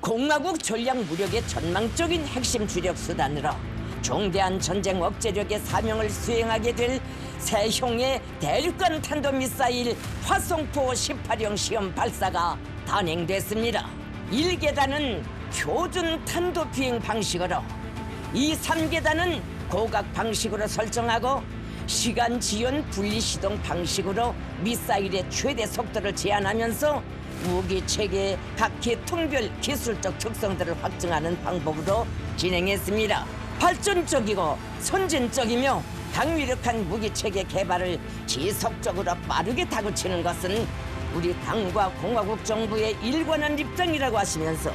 공화국 전략 무력의 전망적인 핵심 주력 수단으로 중대한 전쟁 억제력의 사명을 수행하게 될 세형의 대륙간 탄도미사일 화성포 18형 시험 발사가 단행됐습니다. 1계단은 표준 탄도 비행 방식으로 2, 3계단은 고각 방식으로 설정하고 시간 지연 분리 시동 방식으로 미사일의 최대 속도를 제한하면서 무기 체계의 각 계통별 기술적 특성들을 확증하는 방법으로 진행했습니다. 발전적이고 선진적이며 강위력한 무기 체계 개발을 지속적으로 빠르게 다그치는 것은 우리 당과 공화국 정부의 일관한 입장이라고 하시면서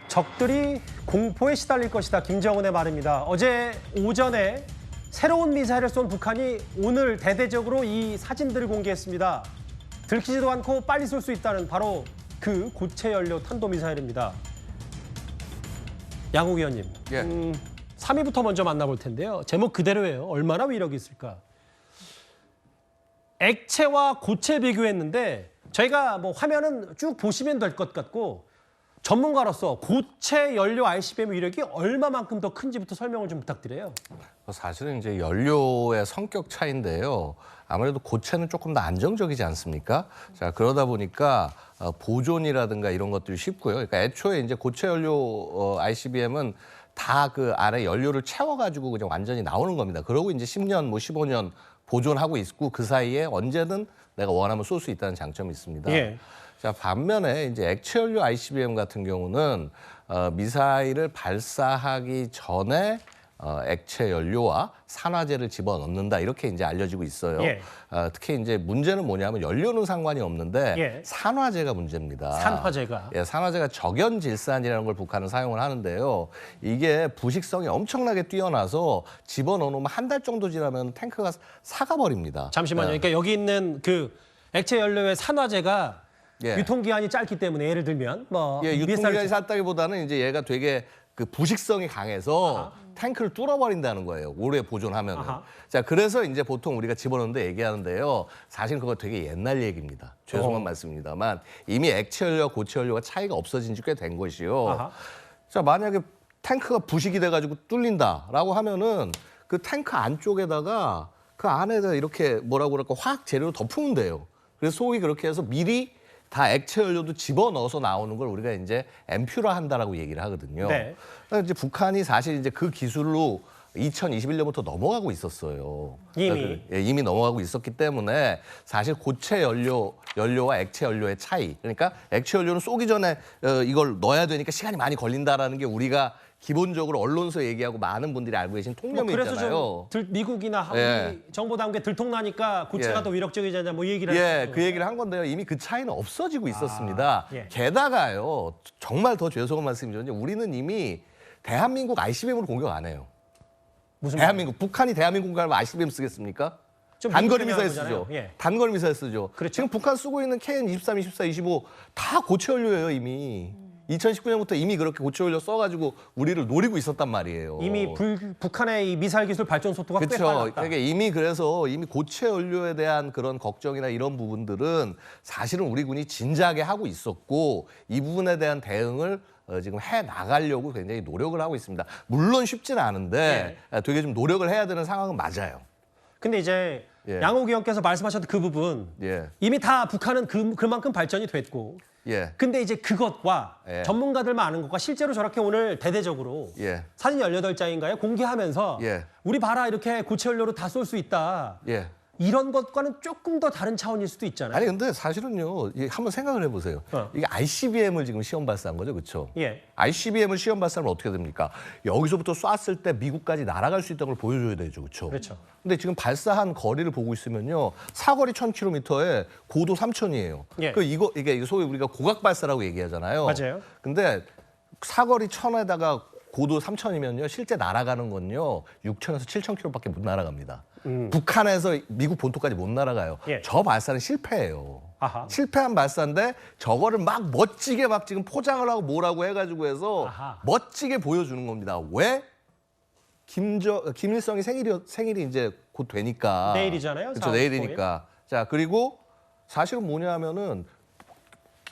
적들이 공포에 시달릴 것이다. 김정은의 말입니다. 어제 오전에 새로운 미사일을 쏜 북한이 오늘 대대적으로 이 사진들을 공개했습니다. 들키지도 않고 빨리 쏠 수 있다는 바로 그 고체 연료 탄도미사일입니다. 양욱 의원님, 3위부터 먼저 만나볼 텐데요. 제목 그대로예요. 얼마나 위력이 있을까? 액체와 고체 비교했는데 저희가 뭐 화면은 쭉 보시면 될 것 같고 전문가로서 고체 연료 ICBM 위력이 얼마만큼 더 큰지부터 설명을 좀 부탁드려요. 사실은 이제 연료의 성격 차이인데요. 아무래도 고체는 조금 더 안정적이지 않습니까? 자, 그러다 보니까 보존이라든가 이런 것들이 쉽고요. 그러니까 애초에 이제 고체 연료 ICBM은 다 그 안에 연료를 채워가지고 그냥 완전히 나오는 겁니다. 그러고 이제 10년, 뭐 15년 보존하고 있고 그 사이에 언제든 내가 원하면 쏠 수 있다는 장점이 있습니다. 예. 자, 반면에 이제 액체 연료 ICBM 같은 경우는 미사일을 발사하기 전에 액체 연료와 산화제를 집어넣는다 이렇게 이제 알려지고 있어요. 예. 특히 이제 문제는 뭐냐면 연료는 상관이 없는데 예. 산화제가 문제입니다. 산화제가. 예, 산화제가 적연질산이라는 걸 북한은 사용을 하는데요. 이게 부식성이 엄청나게 뛰어나서 집어넣으면 한 달 정도 지나면 탱크가 사가버립니다. 잠시만요. 예. 그러니까 여기 있는 그 액체 연료의 산화제가 예. 유통기한이 짧기 때문에 예를 들면 뭐 예, 유통기한이 미사일 짧다기보다는 이제 얘가 되게 그 부식성이 강해서 탱크를 뚫어버린다는 거예요. 오래 보존하면. 아하. 자, 그래서 이제 보통 우리가 집어넣는데 얘기하는데요. 사실 그거 되게 옛날 얘기입니다. 죄송한 말씀입니다만 이미 액체 연료와 고체 연료가 차이가 없어진 지 꽤 된 것이요. 아하. 자, 만약에 탱크가 부식이 돼가지고 뚫린다라고 하면은 그 탱크 안쪽에다가 그 안에다 이렇게 뭐라고 그럴까 화학 재료를 덮으면 돼요. 그래서 소위 그렇게 해서 미리 다 액체 연료도 집어넣어서 나오는 걸 우리가 이제 엠퓨라 한다라고 얘기를 하거든요. 네. 그러니까 이제 북한이 사실 이제 그 기술로 2021년부터 넘어가고 있었어요. 이미. 그러니까 이미 넘어가고 있었기 때문에 사실 고체 연료와 액체 연료의 차이. 그러니까 액체 연료는 쏘기 전에 이걸 넣어야 되니까 시간이 많이 걸린다라는 게 우리가 기본적으로 언론서 얘기하고 많은 분들이 알고 계신 통념이잖아요. 뭐 그래서 좀 미국이나 한미 예. 정보 당국에 들통나니까 고체가 예. 더 위력적이지 않냐 뭐 이 얘기를 예, 하셨죠. 그 얘기를 한 건데요. 이미 그 차이는 없어지고 있었습니다. 예. 게다가요, 정말 더 죄송한 말씀이죠. 우리는 이미 대한민국 ICBM으로 공격 안 해요. 무슨 대한민국, 북한이 대한민국 공격하면 ICBM 쓰겠습니까? 좀 단거리 미국 미사일 얘기하는 쓰죠. 거잖아요. 예. 단거리 미사일 쓰죠. 그렇죠. 지금 북한 쓰고 있는 KN-23, 24, 25 다 고체 연료예요, 이미. 2019년부터 이미 그렇게 고체 연료 써가지고 우리를 노리고 있었단 말이에요. 이미 북한의 이 미사일 기술 발전 속도가 꽤 그렇죠. 빨랐다. 그러니까 이미 그래서 이미 고체 연료에 대한 그런 걱정이나 이런 부분들은 사실은 우리 군이 진지하게 하고 있었고 이 부분에 대한 대응을 지금 해 나가려고 굉장히 노력을 하고 있습니다. 물론 쉽지는 않은데 되게 좀 노력을 해야 되는 상황은 맞아요. 근데 이제 예. 양욱 의원께서 말씀하셨던 그 부분 예, 이미 다 북한은 그만큼 발전이 됐고 예, 근데 이제 그것과 예. 전문가들만 아는 것과 실제로 저렇게 오늘 대대적으로 예, 사진 18장인가요? 공개하면서 예. 우리 봐라 이렇게 고체 연료로 다 쏠 수 있다. 예. 이런 것과는 조금 더 다른 차원일 수도 있잖아요. 아니 근데 사실은요, 이게 한번 생각을 해보세요. 이게 ICBM을 지금 시험 발사한 거죠, 그렇죠? 예. ICBM을 시험 발사하면 어떻게 됩니까? 여기서부터 쐈을 때 미국까지 날아갈 수 있다는 걸 보여줘야 되죠, 그렇죠? 그렇죠. 근데 지금 발사한 거리를 보고 있으면요, 사거리 1,000km에 고도 3,000이에요. 예. 이게 소위 우리가 고각 발사라고 얘기하잖아요. 맞아요. 근데 사거리 1,000에다가 고도 3,000이면요. 실제 날아가는 건요. 6,000에서 7,000km밖에 못 날아갑니다. 북한에서 미국 본토까지 못 날아가요. 예. 저 발사는 실패예요. 아하. 실패한 발사인데 저거를 막 멋지게 막 지금 포장을 하고 뭐라고 해가지고 해서 아하. 멋지게 보여주는 겁니다. 왜? 김일성이 생일이 이제 곧 되니까. 내일이잖아요. 그렇죠. 4월 내일이니까. 자, 그리고 사실은 뭐냐면은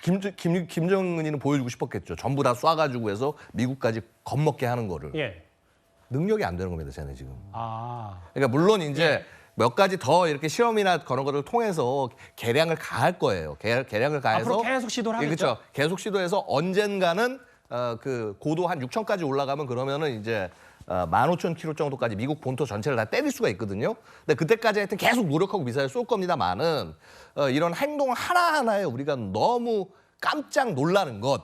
김정은이는 보여주고 싶었겠죠. 전부 다 쏴가지고 해서 미국까지 겁먹게 하는 거를. 예. 능력이 안 되는 겁니다, 쟤네 지금. 아. 그러니까 물론 이제 몇 가지 더 이렇게 시험이나 그런 것들을 통해서 계량을 가할 거예요. 계량을 가해서 앞으로 계속 시도를 예, 하겠죠. 그렇죠. 계속 시도해서 언젠가는 그 고도 한 6,000까지 올라가면 그러면은 이제 15,000km 정도까지 미국 본토 전체를 다 때릴 수가 있거든요. 근데 그때까지 하여튼 계속 노력하고 미사일 쏠 겁니다만은 이런 행동 하나하나에 우리가 너무 깜짝 놀라는 것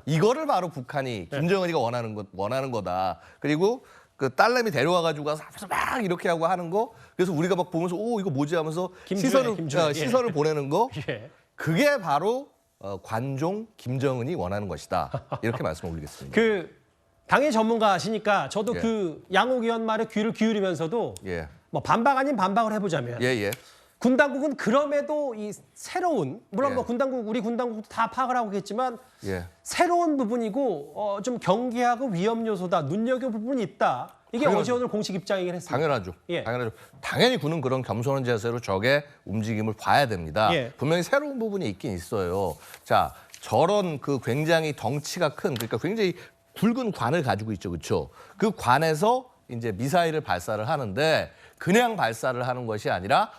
이거를 바로 북한이 김정은이가 원하는 거다. 그리고 그 딸내미 데려와 가지고 가서 앞에서 막 이렇게 하고 하는 거. 그래서 우리가 막 보면서 오 이거 뭐지 하면서 김주혜. 시선을 보내는 거. 예. 그게 바로 관종 김정은이 원하는 것이다. 이렇게 말씀을 올리겠습니다. 그 당의 전문가시니까 저도 예. 그 양옥 의원 말에 귀를 기울이면서도 예. 뭐 반박 아닌 반박을 해보자면 예, 예. 군 당국은 그럼에도 이 새로운 물론 예. 뭐 우리 군 당국도 다 파악을 하고 있겠지만 예. 새로운 부분이고 좀 경계하고 위험 요소다 눈여겨 부분이 있다. 이게 당연하죠. 어제 오늘 공식 입장이긴 했습니다. 당연하죠. 예. 당연하죠. 당연히 군은 그런 겸손한 자세로 적의 움직임을 봐야 됩니다. 예. 분명히 새로운 부분이 있긴 있어요. 자, 저런 그 굉장히 덩치가 큰 그러니까 굉장히 굵은 관을 가지고 있죠. 그렇죠? 그 관에서 이제 미사일을 발사를 하는데 그냥 발사를 하는 것이 아니라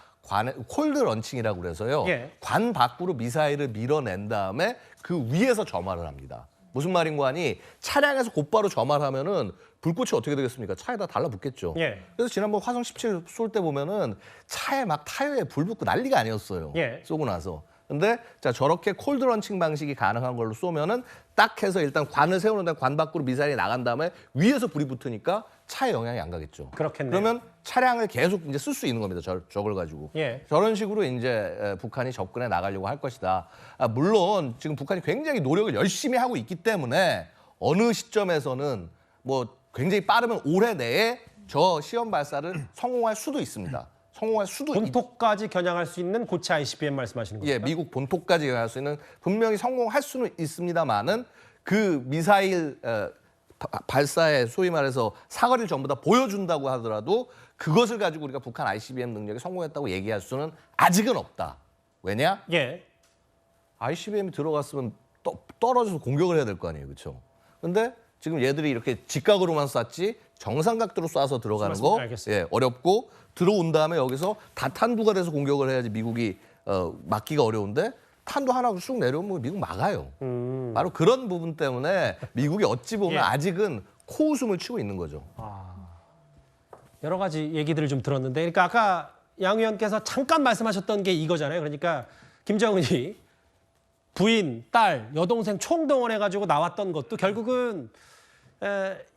콜드 런칭이라고 그래서요. 예. 관 밖으로 미사일을 밀어낸 다음에 그 위에서 점화를 합니다. 무슨 말인고 하니 차량에서 곧바로 점화를 하면은 불꽃이 어떻게 되겠습니까? 차에다 달라붙겠죠. 예. 그래서 지난번 화성 17 쏠 때 보면은 차에 막 타이어에 불 붙고 난리가 아니었어요. 예. 쏘고 나서. 근데 자 저렇게 콜드 런칭 방식이 가능한 걸로 쏘면은 딱 해서 일단 관을 세우는 다음에 관 밖으로 미사일이 나간 다음에 위에서 불이 붙으니까 차에 영향이 안 가겠죠. 그렇겠네요. 그러면 차량을 계속 이제 쓸 수 있는 겁니다. 저걸 가지고. 예. 저런 식으로 이제 북한이 접근해 나가려고 할 것이다. 물론 지금 북한이 굉장히 노력을 열심히 하고 있기 때문에 어느 시점에서는 뭐 굉장히 빠르면 올해 내에 저 시험 발사를 성공할 수도 있습니다. 성공할 수도 본토까지 겨냥할 수 있는 고체 ICBM 말씀하시는 거죠? 예, 미국 본토까지 갈 수 있는 분명히 성공할 수는 있습니다만은 그 미사일 발사에 소위 말해서 사거리를 전부 다 보여준다고 하더라도 그것을 가지고 우리가 북한 ICBM 능력이 성공했다고 얘기할 수는 아직은 없다. 왜냐? 예. ICBM이 들어갔으면 떨어져서 공격을 해야 될 거 아니에요, 그렇죠? 근데 지금 얘들이 이렇게 직각으로만 쐈지 정삼각도로 쏴서 들어가는 거 예, 어렵고 들어온 다음에 여기서 다탄두가 돼서 공격을 해야지 미국이 막기가 어려운데 탄도 하나 쑥 내려오면 미국 막아요. 바로 그런 부분 때문에 미국이 어찌 보면 예. 아직은 코웃음을 치고 있는 거죠. 여러 가지 얘기들을 좀 들었는데, 그러니까 아까 양 의원께서 잠깐 말씀하셨던 게 이거잖아요. 그러니까 김정은이 부인, 딸, 여동생 총동원해가지고 나왔던 것도 결국은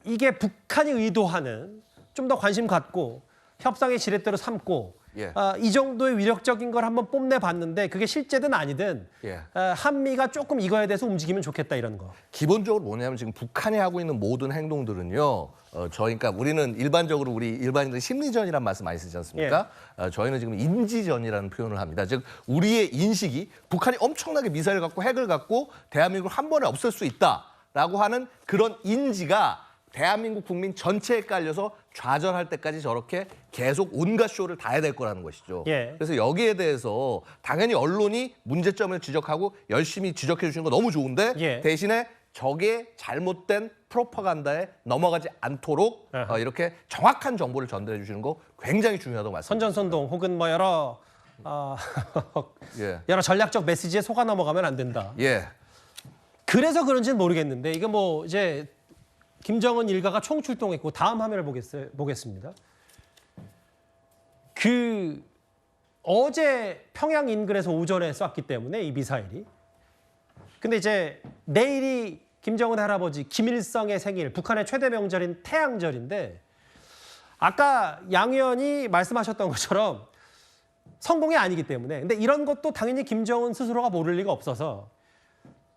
이게 북한이 의도하는 좀 더 관심 갖고 협상의 지렛대로 삼고 예. 이 정도의 위력적인 걸 한번 뽐내봤는데 그게 실제든 아니든 예. 한미가 조금 이거에 대해서 움직이면 좋겠다 이런 거. 기본적으로 뭐냐면 지금 북한이 하고 있는 모든 행동들은요. 그러니까 우리는 일반적으로 우리 일반인들 심리전이란 말씀 많이 쓰지 않습니까? 저희는 지금 인지전이라는 표현을 합니다. 즉 우리의 인식이 북한이 엄청나게 미사일 갖고 핵을 갖고 대한민국을 한 번에 없앨 수 있다라고 하는 그런 인지가 대한민국 국민 전체에 깔려서 좌절할 때까지 저렇게 계속 온갖 쇼를 다 해야 될 거라는 것이죠. 예. 그래서 여기에 대해서 당연히 언론이 문제점을 지적하고 열심히 지적해 주시는 거 너무 좋은데 예. 대신에 적의 잘못된 프로파간다에 넘어가지 않도록 아하. 이렇게 정확한 정보를 전달해 주시는 거 굉장히 중요하다고 말씀드립니다. 선전선동 혹은 뭐 여러 예. 여러 전략적 메시지에 속아 넘어가면 안 된다. 예. 그래서 그런지는 모르겠는데 이게 뭐 이제 김정은 일가가 총출동했고 다음 화면을 보겠습니다. 그 어제 평양 인근에서 오전에 쐈기 때문에 이 미사일이. 근데 이제 내일이 김정은 할아버지 김일성의 생일, 북한의 최대 명절인 태양절인데 아까 양 의원이 말씀하셨던 것처럼 성공이 아니기 때문에 근데 이런 것도 당연히 김정은 스스로가 모를 리가 없어서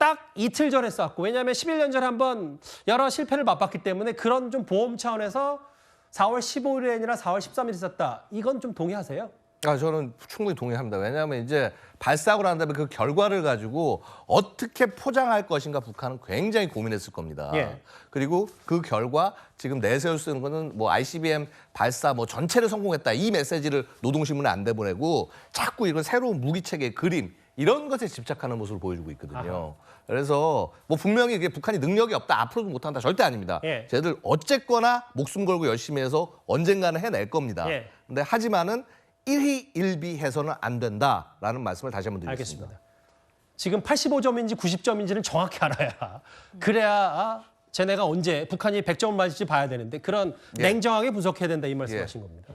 딱 이틀 전에 쐈고 왜냐하면 11년 전에 한번 여러 실패를 맛봤기 때문에 그런 좀 보험 차원에서 4월 15일이 아니라 4월 13일에 쐈다. 이건 좀 동의하세요? 저는 충분히 동의합니다. 왜냐하면 이제 발사하고 난 다음에 그 결과를 가지고 어떻게 포장할 것인가 북한은 굉장히 고민했을 겁니다. 예. 그리고 그 결과 지금 내세울 수 있는 거는 뭐 ICBM 발사 뭐 전체를 성공했다. 이 메시지를 노동신문에 안 내보내고 자꾸 이건 새로운 무기체계의 그림 이런 것에 집착하는 모습을 보여주고 있거든요. 아하. 그래서 뭐 분명히 이게 북한이 능력이 없다, 앞으로도 못한다 절대 아닙니다. 예. 쟤들 어쨌거나 목숨 걸고 열심히 해서 언젠가는 해낼 겁니다. 예. 근데 하지만은 일희일비해서는 안 된다라는 말씀을 다시 한번 드리겠습니다. 알겠습니다. 지금 85점인지 90점인지는 정확히 알아야 그래야 쟤네가 언제 북한이 100점을 맞을지 봐야 되는데 그런 예. 냉정하게 분석해야 된다 이 말씀하신 예. 겁니다.